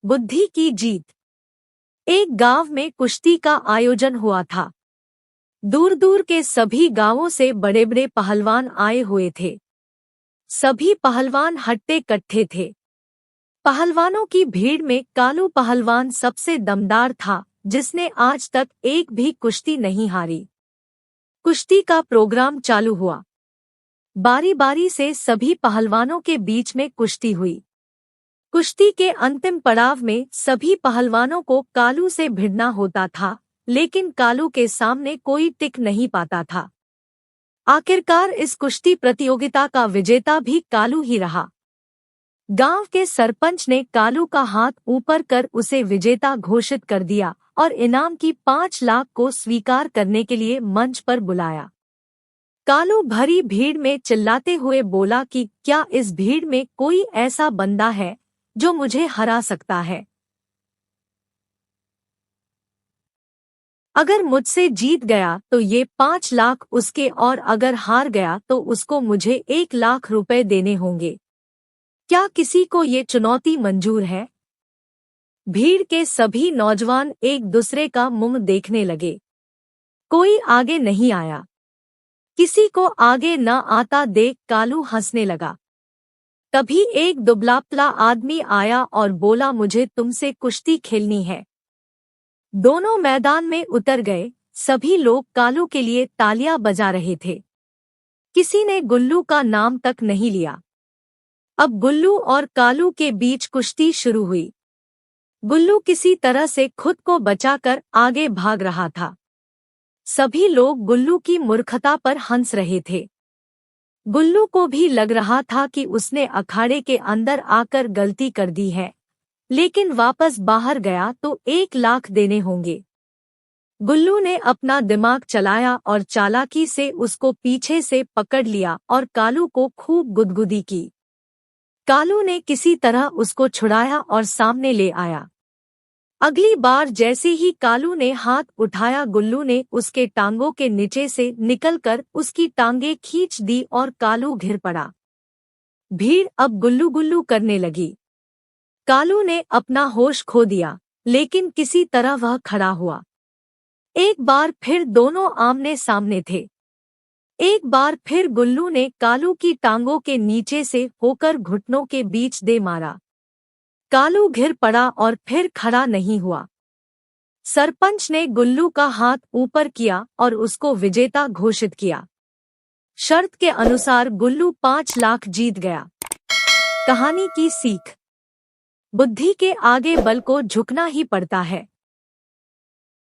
बुद्धि की जीत। एक गांव में कुश्ती का आयोजन हुआ था। दूर दूर के सभी गांवों से बड़े बड़े पहलवान आए हुए थे। सभी पहलवान हट्टे कट्ठे थे। पहलवानों की भीड़ में कालू पहलवान सबसे दमदार था, जिसने आज तक एक भी कुश्ती नहीं हारी। कुश्ती का प्रोग्राम चालू हुआ। बारी बारी से सभी पहलवानों के बीच में कुश्ती हुई। कुश्ती के अंतिम पड़ाव में सभी पहलवानों को कालू से भिड़ना होता था, लेकिन कालू के सामने कोई टिक नहीं पाता था। आखिरकार इस कुश्ती प्रतियोगिता का विजेता भी कालू ही रहा। गांव के सरपंच ने कालू का हाथ ऊपर कर उसे विजेता घोषित कर दिया और इनाम की 5 लाख को स्वीकार करने के लिए मंच पर बुलाया। कालू भरी भीड़ में चिल्लाते हुए बोला कि क्या इस भीड़ में कोई ऐसा बंदा है जो मुझे हरा सकता है? अगर मुझसे जीत गया तो ये 5 लाख उसके, और अगर हार गया तो उसको मुझे 1 लाख रुपए देने होंगे। क्या किसी को ये चुनौती मंजूर है? भीड़ के सभी नौजवान एक दूसरे का मुंह देखने लगे। कोई आगे नहीं आया। किसी को आगे न आता देख कालू हंसने लगा। तभी एक दुबला-पतला आदमी आया और बोला, मुझे तुमसे कुश्ती खेलनी है। दोनों मैदान में उतर गए। सभी लोग कालू के लिए तालियां बजा रहे थे। किसी ने गुल्लू का नाम तक नहीं लिया। अब गुल्लू और कालू के बीच कुश्ती शुरू हुई। गुल्लू किसी तरह से खुद को बचाकर आगे भाग रहा था। सभी लोग गुल्लू की मूर्खता पर हंस रहे थे। गुल्लू को भी लग रहा था कि उसने अखाड़े के अंदर आकर गलती कर दी है, लेकिन वापस बाहर गया तो 1 लाख देने होंगे। गुल्लू ने अपना दिमाग चलाया और चालाकी से उसको पीछे से पकड़ लिया और कालू को खूब गुदगुदी की। कालू ने किसी तरह उसको छुड़ाया और सामने ले आया। अगली बार जैसे ही कालू ने हाथ उठाया, गुल्लू ने उसके टांगों के नीचे से निकलकर उसकी टांगें खींच दी और कालू गिर पड़ा। भीड़ अब गुल्लू गुल्लू करने लगी। कालू ने अपना होश खो दिया, लेकिन किसी तरह वह खड़ा हुआ। एक बार फिर दोनों आमने सामने थे। एक बार फिर गुल्लू ने कालू की टांगों के नीचे से होकर घुटनों के बीच दे मारा। कालू गिर पड़ा और फिर खड़ा नहीं हुआ। सरपंच ने गुल्लू का हाथ ऊपर किया और उसको विजेता घोषित किया। शर्त के अनुसार गुल्लू 5 लाख जीत गया। कहानी की सीख। बुद्धि के आगे बल को झुकना ही पड़ता है।